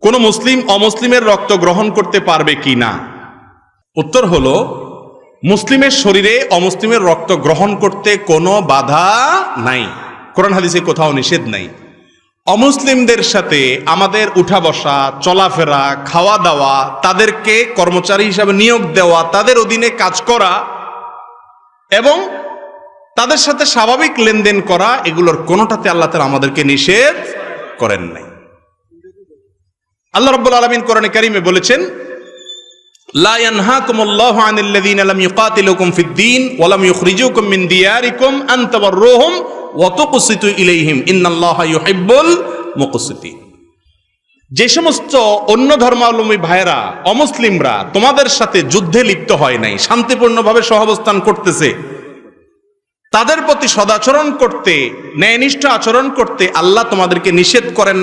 কোন মুসলিম অমুসলিমের রক্ত গ্রহণ করতে পারবে কি না? উত্তর হলো, মুসলিমের শরীরে অমুসলিমের রক্ত গ্রহণ করতে কোনো বাধা নাই, কোরআন হাদিসে কোথাও নিষেধ নাই। অমুসলিমদের সাথে আমাদের উঠা বসা, চলাফেরা, খাওয়া দাওয়া, তাদেরকে কর্মচারী হিসাবে নিয়োগ দেওয়া, তাদের অধীনে কাজ করা এবং তাদের সাথে স্বাভাবিক লেনদেন করা, এগুলোর কোনোটাতে আল্লাহ তাআলা আমাদেরকে নিষেধ করেন নাই। আল্লাহ রাব্বুল আলামিন কোরআনে কারীমে বলেছেন, লা ইয়ানহাকুমুল্লাহু আনিল্লাযীনা লাম ইউকাতিলুকুম ফিদ-দীন ওয়া লাম ইউখরিজুকুম মিন দিয়ারিকুম আন তাবাররুহুম ওয়া তুকসিতু ইলাইহিম ইন্নাল্লাহা ইউহিব্বুল মুকসিতিন। যে সমস্ত অন্য ধর্মাবলম্বী ভাইরা, অমুসলিমরা তোমাদের সাথে যুদ্ধে লিপ্ত হয় নাই, শান্তিপূর্ণভাবে সহাবস্থান করতেছে, তাদের প্রতি সদাচরণ করতে, ন্যায়নিষ্ঠ আচরণ করতে আল্লাহ তোমাদেরকে নিষেধ করেন না।